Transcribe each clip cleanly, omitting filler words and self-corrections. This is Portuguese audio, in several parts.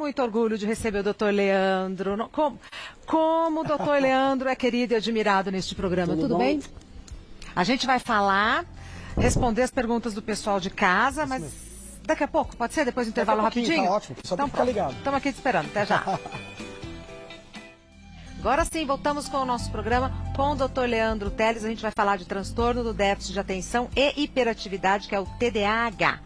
muito orgulho de receber o doutor Leandro. Como o doutor Leandro é querido e admirado neste programa. Tudo bem? A gente vai responder as perguntas do pessoal de casa, mas daqui a pouco, pode ser? Depois do intervalo rapidinho? Tá ótimo, só tem que ficar ligado. Estamos aqui te esperando, até já. Agora sim, voltamos com o nosso programa com o Dr. Leandro Teles. A gente vai falar de transtorno do déficit de atenção e hiperatividade, que é o TDAH.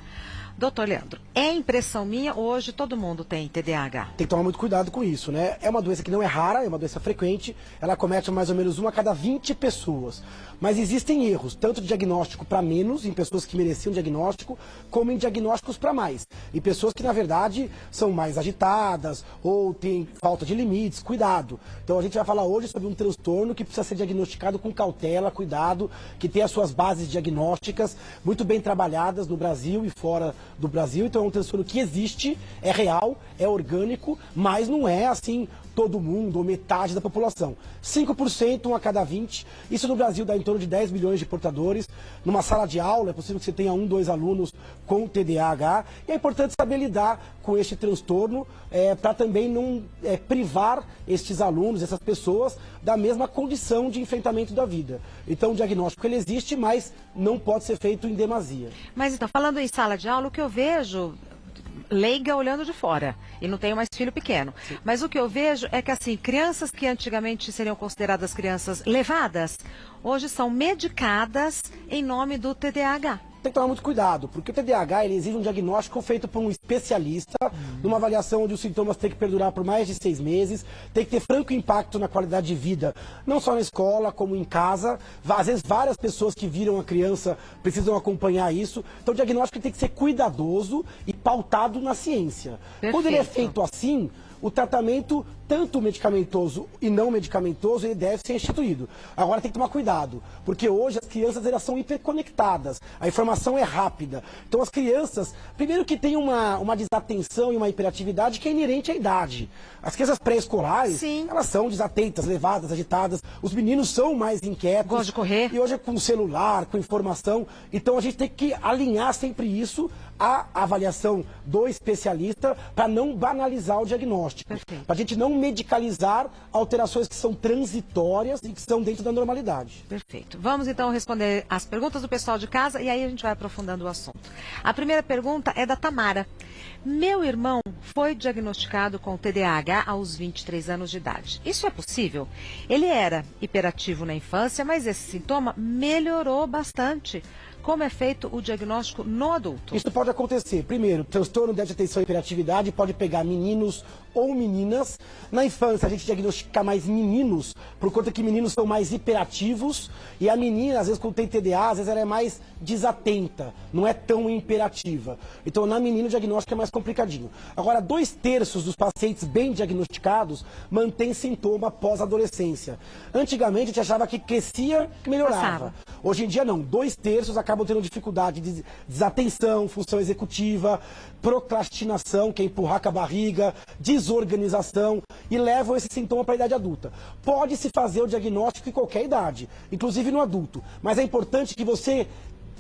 Doutor Leandro, é impressão minha, hoje todo mundo tem TDAH. Tem que tomar muito cuidado com isso, né? É uma doença que não é rara, é uma doença frequente. Ela comete mais ou menos 1 a cada 20 pessoas. Mas existem erros, tanto de diagnóstico para menos, em pessoas que mereciam diagnóstico, como em diagnósticos para mais. Em pessoas que, na verdade, são mais agitadas ou têm falta de limites. Cuidado. Então a gente vai falar hoje sobre um transtorno que precisa ser diagnosticado com cautela, cuidado, que tem as suas bases diagnósticas muito bem trabalhadas no Brasil e fora do Brasil. Então é um transtorno que existe, é real, é orgânico, mas não é assim todo mundo ou metade da população. 5%, 1 a cada 20. Isso no Brasil dá em torno de 10 milhões de portadores. Numa sala de aula é possível que você tenha 1, 2 alunos com TDAH. E é importante saber lidar com este transtorno para também não privar estes alunos, essas pessoas, da mesma condição de enfrentamento da vida. Então o diagnóstico ele existe, mas não pode ser feito em demasia. Mas então, falando em sala de aula, o que eu vejo, leiga olhando de fora, e não tenho mais filho pequeno. Sim. Mas o que eu vejo é que, assim, crianças que antigamente seriam consideradas crianças levadas, hoje são medicadas em nome do TDAH. Tem que tomar muito cuidado, porque o TDAH ele exige um diagnóstico feito por um especialista, numa avaliação onde os sintomas têm que perdurar por mais de 6 meses, tem que ter franco impacto na qualidade de vida, não só na escola, como em casa. Às vezes várias pessoas que viram a criança precisam acompanhar isso. Então o diagnóstico tem que ser cuidadoso e pautado na ciência. Perfeito. Quando ele é feito assim, o tratamento, tanto medicamentoso e não medicamentoso, ele deve ser instituído. Agora tem que tomar cuidado, porque hoje as crianças elas são hiperconectadas, a informação é rápida. Então as crianças, primeiro que tem uma desatenção e uma hiperatividade que é inerente à idade. As crianças pré-escolares, elas são desatentas, levadas, agitadas. Os meninos são mais inquietos. Gostam de correr. E hoje é com celular, com informação. Então a gente tem que alinhar sempre isso à avaliação do especialista para não banalizar o diagnóstico. Para a gente não medicalizar alterações que são transitórias e que estão dentro da normalidade. Perfeito. Vamos então responder as perguntas do pessoal de casa e aí a gente vai aprofundando o assunto. A primeira pergunta é da Tamara. Meu irmão foi diagnosticado com TDAH aos 23 anos de idade. Isso é possível? Ele era hiperativo na infância, mas esse sintoma melhorou bastante. Como é feito o diagnóstico no adulto? Isso pode acontecer. Primeiro, transtorno de atenção e hiperatividade pode pegar meninos ou meninas. Na infância, a gente diagnostica mais meninos, por conta que meninos são mais hiperativos. E a menina, às vezes, quando tem TDA, às vezes ela é mais desatenta, não é tão imperativa. Então, na menina, o diagnóstico é mais complicadinho. Agora, 2/3 dos pacientes bem diagnosticados mantêm sintoma pós-adolescência. Antigamente, a gente achava que crescia, que melhorava. Hoje em dia, não. 2/3 acabam tendo dificuldade de desatenção, função executiva, procrastinação, que é empurrar com a barriga, desorganização, e levam esse sintoma para a idade adulta. Pode-se fazer o diagnóstico em qualquer idade, inclusive no adulto, mas é importante que você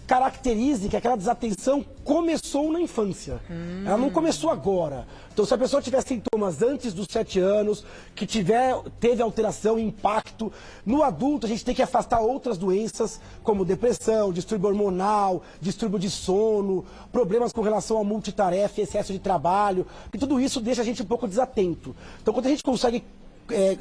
caracterize que aquela desatenção começou na infância. Ela não começou agora. Então, se a pessoa tiver sintomas antes dos 7 anos, que teve alteração e impacto, no adulto a gente tem que afastar outras doenças, como depressão, distúrbio hormonal, distúrbio de sono, problemas com relação a multitarefa, excesso de trabalho, e tudo isso deixa a gente um pouco desatento. Então, quando a gente consegue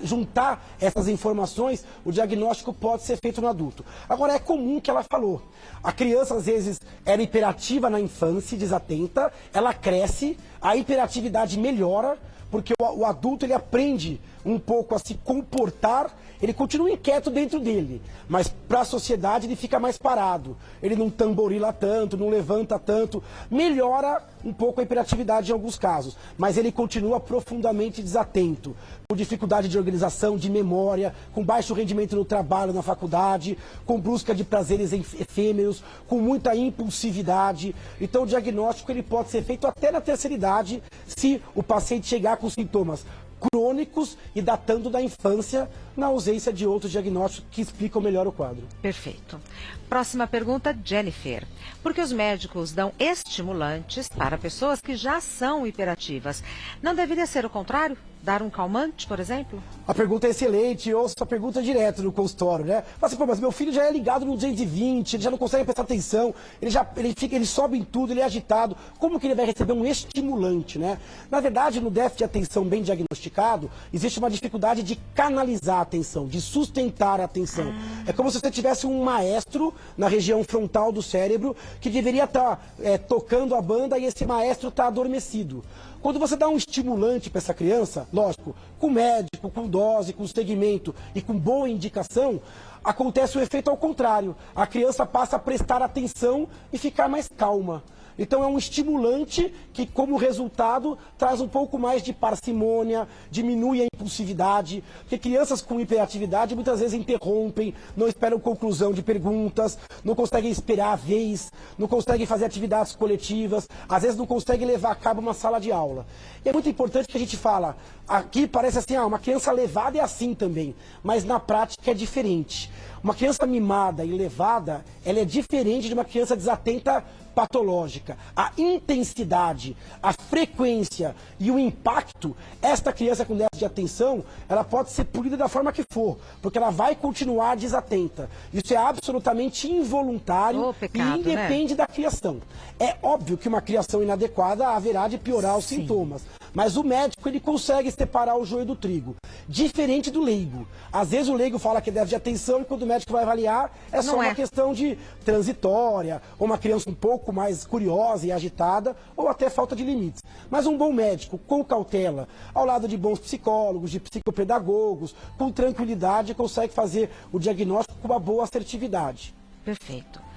juntar essas informações, o diagnóstico pode ser feito no adulto. Agora, é comum que ela falou. A criança, às vezes, era hiperativa na infância, desatenta, ela cresce, a hiperatividade melhora, porque o adulto ele aprende um pouco a se comportar, ele continua inquieto dentro dele, mas para a sociedade ele fica mais parado, ele não tamborila tanto, não levanta tanto, melhora um pouco a hiperatividade em alguns casos, mas ele continua profundamente desatento, com dificuldade de organização, de memória, com baixo rendimento no trabalho, na faculdade, com busca de prazeres efêmeros, com muita impulsividade. Então o diagnóstico ele pode ser feito até na terceira idade, se o paciente chegar com sintomas crônicos e datando da infância, na ausência de outros diagnósticos que explicam melhor o quadro. Perfeito. Próxima pergunta, Jennifer. Por que os médicos dão estimulantes para pessoas que já são hiperativas? Não deveria ser o contrário? Dar um calmante, por exemplo? A pergunta é excelente, eu ouço essa pergunta direto no consultório, né? Fala assim, pô, mas meu filho já é ligado no 220, ele já não consegue prestar atenção, ele sobe em tudo, ele é agitado. Como que ele vai receber um estimulante, né? Na verdade, no déficit de atenção bem diagnosticado, existe uma dificuldade de canalizar a atenção, de sustentar a atenção. É como se você tivesse um maestro na região frontal do cérebro que deveria estar tocando a banda e esse maestro está adormecido. Quando você dá um estimulante para essa criança, lógico, com médico, com dose, com segmento e com boa indicação, acontece o efeito ao contrário. A criança passa a prestar atenção e ficar mais calma. Então é um estimulante que, como resultado, traz um pouco mais de parcimônia, diminui a impulsividade, porque crianças com hiperatividade muitas vezes interrompem, não esperam conclusão de perguntas, não conseguem esperar a vez, não conseguem fazer atividades coletivas, às vezes não conseguem levar a cabo uma sala de aula. E é muito importante que a gente fala, aqui parece assim, uma criança levada é assim também, mas na prática é diferente. Uma criança mimada e levada, ela é diferente de uma criança desatenta patológica. A intensidade, a frequência e o impacto, esta criança com déficit de atenção, ela pode ser punida da forma que for, porque ela vai continuar desatenta. Isso é absolutamente involuntário e independe da criação. É óbvio que uma criação inadequada haverá de piorar os sintomas, mas o médico ele consegue separar o joio do trigo, diferente do leigo. Às vezes o leigo fala que é déficit de atenção e quando o médico vai avaliar é só uma questão de transitória, ou uma criança um pouco mais curiosa e agitada, ou até falta de limites. Mas um bom médico, com cautela, ao lado de bons psicólogos, de psicopedagogos, com tranquilidade, consegue fazer o diagnóstico com uma boa assertividade. Perfeito.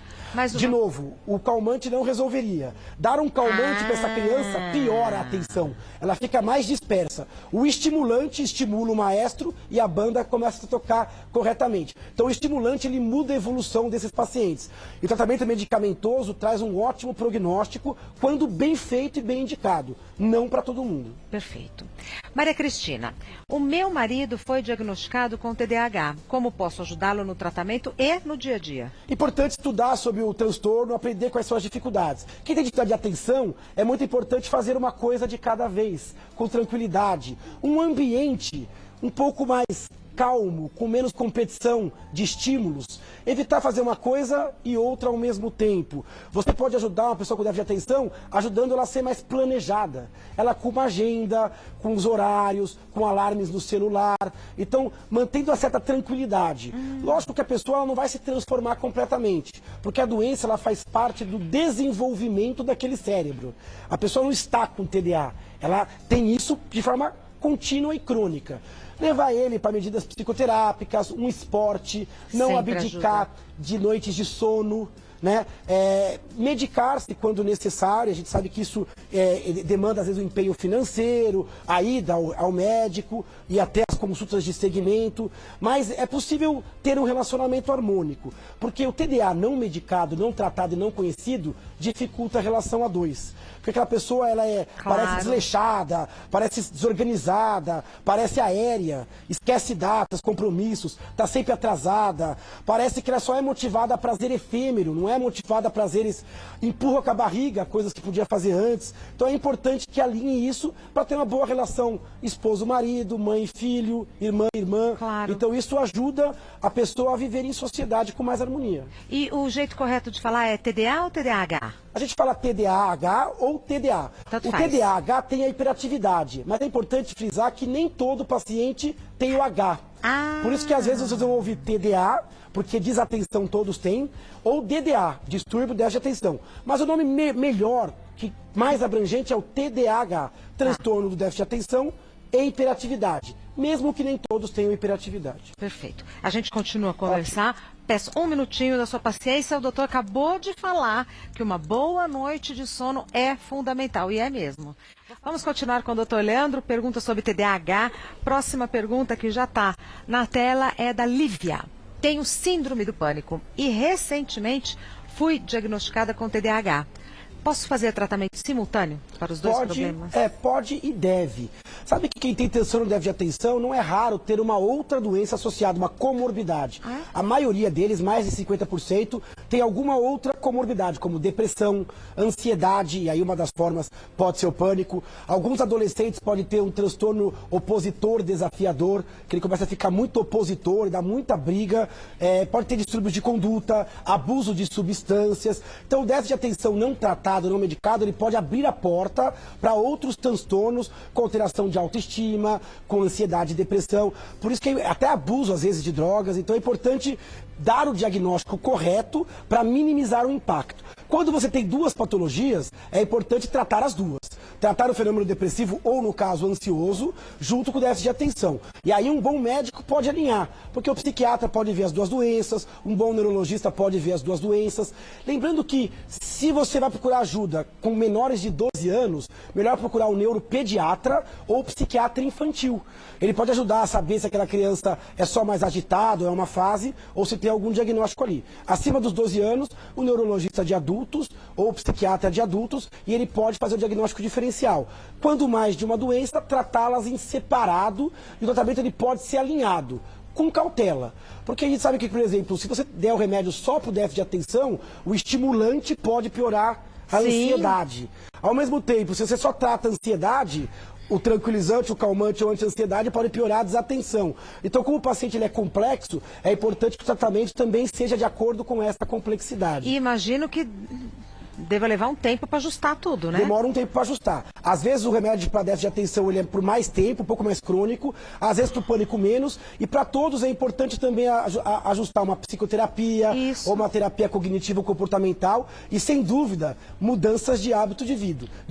De novo, o calmante não resolveria. Dar um calmante para essa criança piora a atenção. Ela fica mais dispersa. O estimulante estimula o maestro e a banda começa a tocar corretamente. Então o estimulante ele muda a evolução desses pacientes. E o tratamento medicamentoso traz um ótimo prognóstico quando bem feito e bem indicado. Não para todo mundo. Perfeito. Maria Cristina, o meu marido foi diagnosticado com TDAH. Como posso ajudá-lo no tratamento e no dia a dia? Importante estudar sobre o transtorno, aprender quais são as dificuldades. Quem tem dificuldade de atenção, é muito importante fazer uma coisa de cada vez, com tranquilidade. Um ambiente um pouco mais calmo, com menos competição de estímulos, evitar fazer uma coisa e outra ao mesmo tempo. Você pode ajudar uma pessoa com déficit de atenção, ajudando ela a ser mais planejada. Ela com uma agenda, com os horários, com alarmes no celular. Então, mantendo uma certa tranquilidade. Lógico que a pessoa ela não vai se transformar completamente, porque a doença ela faz parte do desenvolvimento daquele cérebro. A pessoa não está com TDA, ela tem isso de forma contínua e crônica. Levar ele para medidas psicoterápicas, um esporte, não sempre abdicar de noites de sono, né? Medicar-se quando necessário, a gente sabe que isso demanda às vezes um empenho financeiro, a ida ao médico e até as consultas de segmento, mas é possível ter um relacionamento harmônico, porque o TDA não medicado, não tratado e não conhecido dificulta a relação a dois. Porque aquela pessoa parece desleixada, parece desorganizada, parece aérea, esquece datas, compromissos, está sempre atrasada, parece que ela só é motivada a prazer efêmero, não é motivada a prazeres, empurra com a barriga, coisas que podia fazer antes. Então é importante que alinhe isso para ter uma boa relação esposo-marido, mãe-filho, irmã-irmã. Claro. Então isso ajuda a pessoa a viver em sociedade com mais harmonia. E o jeito correto de falar é TDA ou TDAH? A gente fala TDAH ou TDA. Tanto o faz. TDAH tem a hiperatividade, mas é importante frisar que nem todo paciente tem o H. Por isso que às vezes vocês vão ouvir TDA, porque desatenção todos têm, ou DDA, distúrbio déficit de atenção. Mas o nome melhor, que mais abrangente, é o TDAH, transtorno do déficit de atenção e hiperatividade, mesmo que nem todos tenham hiperatividade. Perfeito. A gente continua a conversar. Peço um minutinho da sua paciência. O doutor acabou de falar que uma boa noite de sono é fundamental, e é mesmo. Vamos continuar com o doutor Leandro. Pergunta sobre TDAH. Próxima pergunta que já está na tela é da Lívia. Tenho síndrome do pânico e recentemente fui diagnosticada com TDAH. Posso fazer tratamento simultâneo para os dois problemas? Pode e deve. Sabe que quem tem transtorno de déficit de atenção não é raro ter uma outra doença associada, uma comorbidade. A maioria deles, mais de 50%, tem alguma outra comorbidade, como depressão, ansiedade, e aí uma das formas pode ser o pânico. Alguns adolescentes podem ter um transtorno opositor desafiador, que ele começa a ficar muito opositor, dá muita briga, pode ter distúrbios de conduta, abuso de substâncias. Então o déficit de atenção não tratado, não medicado, ele pode abrir a porta para outros transtornos com alteração de autoestima, com ansiedade e depressão. Por isso que até abuso, às vezes, de drogas. Então é importante dar o diagnóstico correto para minimizar o impacto. Quando você tem duas patologias, é importante tratar as duas. Tratar o fenômeno depressivo ou, no caso, ansioso, junto com o déficit de atenção. E aí um bom médico pode alinhar, porque o psiquiatra pode ver as duas doenças, um bom neurologista pode ver as duas doenças. Lembrando que, se você vai procurar ajuda com menores de 12 anos, melhor procurar um neuropediatra ou psiquiatra infantil. Ele pode ajudar a saber se aquela criança é só mais agitado, é uma fase, ou se tem algum diagnóstico ali. Acima dos 12 anos, o neurologista de adultos ou o psiquiatra de adultos, e ele pode fazer o diagnóstico diferencial. Quando mais de uma doença, tratá-las em separado, e o tratamento ele pode ser alinhado, com cautela. Porque a gente sabe que, por exemplo, se você der o remédio só para o déficit de atenção, o estimulante pode piorar a ansiedade. Ao mesmo tempo, se você só trata a ansiedade, o tranquilizante, o calmante ou a anti-ansiedade pode piorar a desatenção. Então, como o paciente ele é complexo, é importante que o tratamento também seja de acordo com essa complexidade. E imagino que deva levar um tempo para ajustar tudo, né? Demora um tempo para ajustar. Às vezes o remédio para déficit de atenção ele é por mais tempo, um pouco mais crônico, às vezes para o pânico menos, e para todos é importante também ajustar uma psicoterapia ou uma terapia cognitivo-comportamental e, sem dúvida, mudanças de hábito de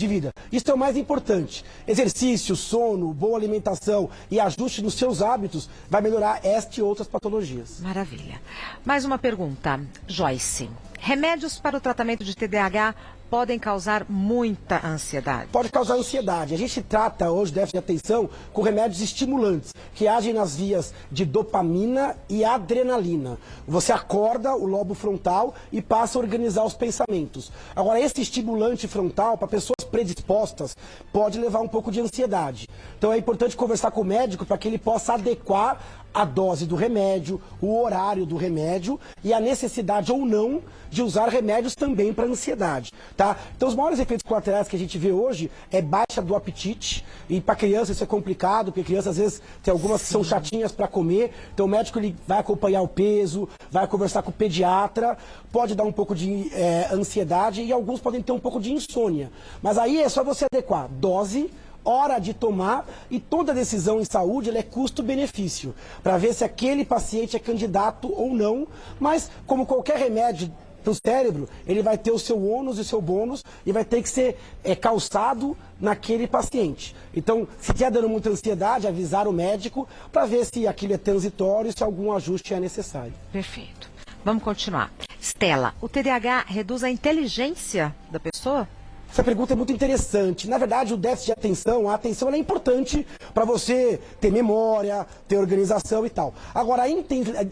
vida. Isso é o mais importante. Exercício, sono, boa alimentação e ajuste nos seus hábitos vai melhorar esta e outras patologias. Maravilha. Mais uma pergunta, Joyce. Remédios para o tratamento de TDAH podem causar muita ansiedade? Pode causar ansiedade. A gente trata hoje déficit de atenção com remédios estimulantes, que agem nas vias de dopamina e adrenalina. Você acorda o lobo frontal e passa a organizar os pensamentos. Agora, esse estimulante frontal, para pessoas predispostas, pode levar um pouco de ansiedade. Então é importante conversar com o médico para que ele possa adequar a dose do remédio, o horário do remédio e a necessidade ou não de usar remédios também para ansiedade, tá? Então os maiores efeitos colaterais que a gente vê hoje é baixa do apetite, e para criança isso é complicado, porque criança às vezes tem algumas que são chatinhas para comer, então o médico ele vai acompanhar o peso, vai conversar com o pediatra, pode dar um pouco de ansiedade e alguns podem ter um pouco de insônia, mas aí é só você adequar dose, hora de tomar, e toda decisão em saúde ela é custo-benefício, para ver se aquele paciente é candidato ou não, mas como qualquer remédio para o cérebro, ele vai ter o seu ônus e o seu bônus e vai ter que ser calçado naquele paciente. Então, se estiver dando muita ansiedade, avisar o médico para ver se aquilo é transitório, se algum ajuste é necessário. Perfeito. Vamos continuar. Stella, o TDAH reduz a inteligência da pessoa? Essa pergunta é muito interessante. Na verdade, o déficit de atenção, a atenção ela é importante para você ter memória, ter organização e tal. Agora,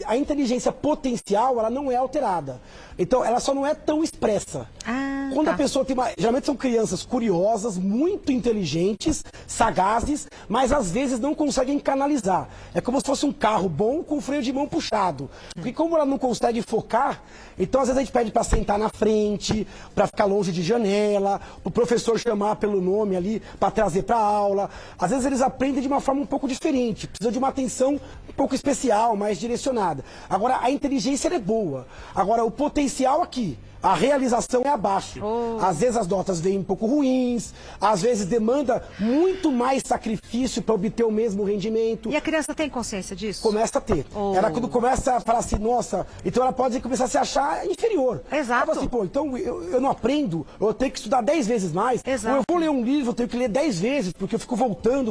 a inteligência potencial, ela não é alterada. Então, ela só não é tão expressa. Quando a pessoa tem geralmente são crianças curiosas, muito inteligentes, sagazes, mas às vezes não conseguem canalizar. É como se fosse um carro bom com freio de mão puxado. Porque como ela não consegue focar, então às vezes a gente pede para sentar na frente, para ficar longe de janela, o professor chamar pelo nome ali para trazer para a aula. Às vezes eles aprendem de uma forma um pouco diferente, precisa de uma atenção um pouco especial, mais direcionada. Agora, a inteligência ela é boa. Agora, o potencial aqui, a realização é abaixo. Às vezes as notas vêm um pouco ruins, às vezes demanda muito mais sacrifício para obter o mesmo rendimento. E a criança tem consciência disso? Começa a ter. Ela quando começa a falar assim, nossa, então ela pode começar a se achar inferior. Exato. Ela fala assim, pô, então eu não aprendo, eu tenho que estudar 10 vezes mais. Exato. Ou eu vou ler um livro, eu tenho que ler 10 vezes, porque eu fico voltando.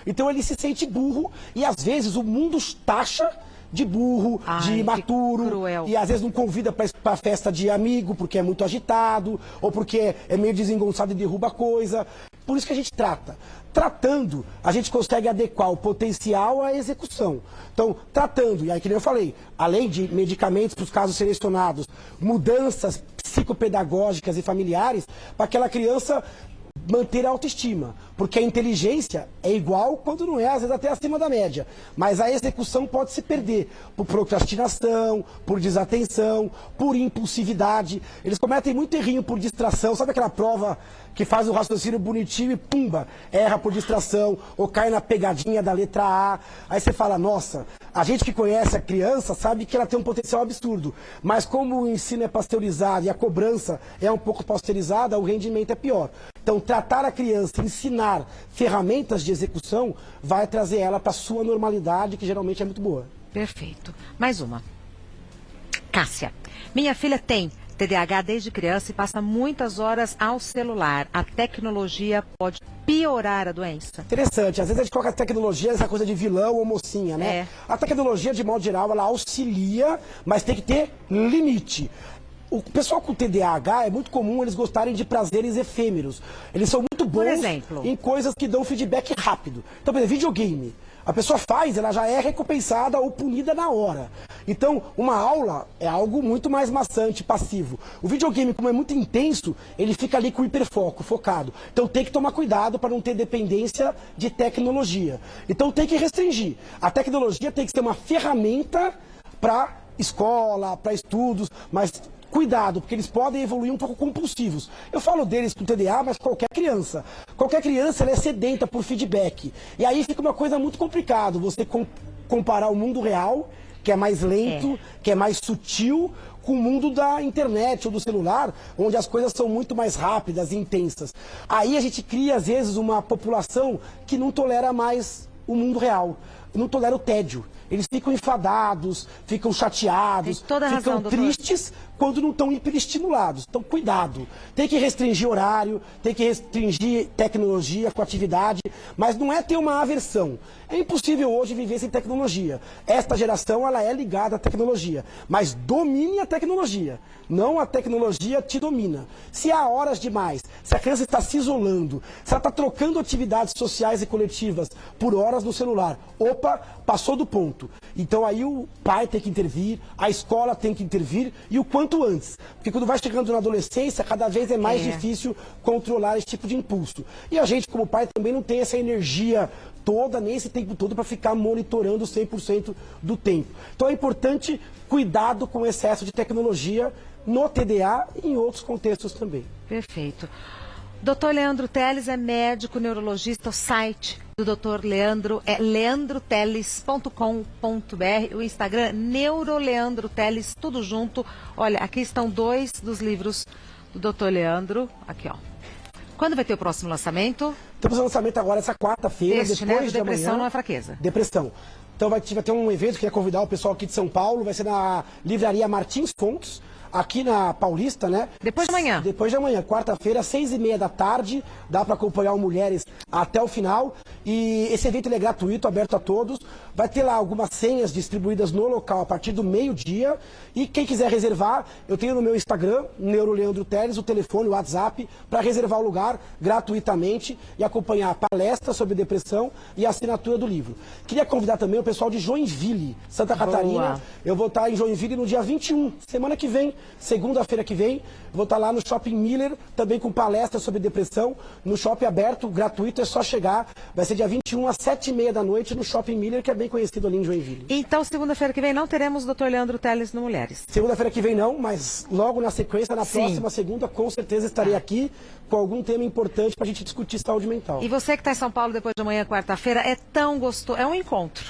Então ele se sente burro e às vezes o mundo taxa de burro, de imaturo, e às vezes não convida para festa de amigo porque é muito agitado, ou porque é meio desengonçado e derruba coisa. Por isso que a gente trata. Tratando, a gente consegue adequar o potencial à execução. Então, tratando, e aí que nem eu falei, além de medicamentos para os casos selecionados, mudanças psicopedagógicas e familiares, para aquela criança manter a autoestima, porque a inteligência é igual quando não é, às vezes até acima da média, mas a execução pode se perder por procrastinação, por desatenção, por impulsividade. Eles cometem muito errinho por distração. Sabe aquela prova que faz o raciocínio bonitinho e pumba, erra por distração ou cai na pegadinha da letra A? Aí você fala, nossa, a gente que conhece a criança sabe que ela tem um potencial absurdo, mas como o ensino é pasteurizado e a cobrança é um pouco pasteurizada, o rendimento é pior. Então, tratar a criança, ensinar ferramentas de execução, vai trazer ela para a sua normalidade, que geralmente é muito boa. Perfeito. Mais uma. Cássia. Minha filha tem TDAH desde criança e passa muitas horas ao celular. A tecnologia pode piorar a doença? Interessante. Às vezes a gente coloca a tecnologia, essa coisa de vilão ou mocinha, né? É. A tecnologia, de modo geral, ela auxilia, mas tem que ter limite. O pessoal com TDAH é muito comum eles gostarem de prazeres efêmeros. Eles são muito bons em coisas que dão feedback rápido. Então, por exemplo, videogame. A pessoa faz, ela já é recompensada ou punida na hora. Então, uma aula é algo muito mais maçante, passivo. O videogame, como é muito intenso, ele fica ali com hiperfoco, focado. Então, tem que tomar cuidado para não ter dependência de tecnologia. Então, tem que restringir. A tecnologia tem que ser uma ferramenta para escola, para estudos, mas cuidado, porque eles podem evoluir um pouco compulsivos. Eu falo deles com TDA, mas qualquer criança. Qualquer criança ela é sedenta por feedback. E aí fica uma coisa muito complicada, você comparar o mundo real, que é mais lento, que é mais sutil, com o mundo da internet ou do celular, onde as coisas são muito mais rápidas e intensas. Aí a gente cria, às vezes, uma população que não tolera mais o mundo real, não tolera o tédio. Eles ficam enfadados, ficam chateados, ficam tristes quando não estão hiperestimulados. Então, cuidado. Tem que restringir horário, tem que restringir tecnologia com atividade, mas não é ter uma aversão. É impossível hoje viver sem tecnologia. Esta geração, ela é ligada à tecnologia, mas domine a tecnologia. Não a tecnologia te domina. Se há horas demais, se a criança está se isolando, se ela está trocando atividades sociais e coletivas por horas no celular, opa, passou do ponto. Então aí o pai tem que intervir, a escola tem que intervir e o quanto antes. Porque quando vai chegando na adolescência, cada vez é mais difícil controlar esse tipo de impulso. E a gente, como pai, também não tem essa energia toda, nem esse tempo todo, para ficar monitorando 100% do tempo. Então é importante cuidado com o excesso de tecnologia no TDA e em outros contextos também. Perfeito. Dr. Leandro Teles é médico neurologista. O site do Dr. Leandro é leandroteles.com.br. O Instagram, neuroleandroteles, tudo junto. Olha, aqui estão 2 dos livros do Dr. Leandro. Aqui, ó. Quando vai ter o próximo lançamento? Temos o lançamento agora essa quarta-feira, depois né? de Depressão amanhã. não é fraqueza. Depressão. Então vai ter um evento que ia convidar o pessoal aqui de São Paulo, vai ser na livraria Martins Fontes, aqui na Paulista, né? Depois de amanhã. Depois de amanhã, quarta-feira, 6h30 da tarde. Dá para acompanhar o Mulheres até o final. E esse evento ele é gratuito, aberto a todos. Vai ter lá algumas senhas distribuídas no local a partir do meio-dia. E quem quiser reservar, eu tenho no meu Instagram, Neuroleandro Teles, o telefone, o WhatsApp, para reservar o lugar gratuitamente e acompanhar a palestra sobre depressão e a assinatura do livro. Queria convidar também o pessoal de Joinville, Santa Catarina. Eu vou estar em Joinville no dia 21, semana que vem. Segunda-feira que vem, vou estar lá no Shopping Miller, também com palestra sobre depressão, no shopping aberto, gratuito, é só chegar. Vai ser dia 21 às 7h30 da noite no Shopping Miller, que é bem conhecido ali em Joinville. Então, segunda-feira que vem não teremos o Dr. Leandro Teles no Mulheres? Segunda-feira que vem não, mas logo na sequência, na próxima segunda, com certeza estarei aqui com algum tema importante para a gente discutir saúde mental. E você que está em São Paulo depois de amanhã, quarta-feira, é tão gostoso, é um encontro.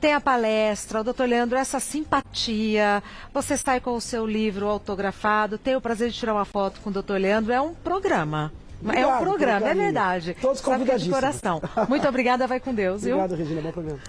Tem a palestra, o Dr. Leandro, essa simpatia, você sai com o seu livro autografado, tem o prazer de tirar uma foto com o Dr. Leandro, é um programa. Obrigado, é um programa, é verdade. Todos convidadíssimos. De coração. Muito obrigada, vai com Deus, viu? Obrigado, Regina, bom programa.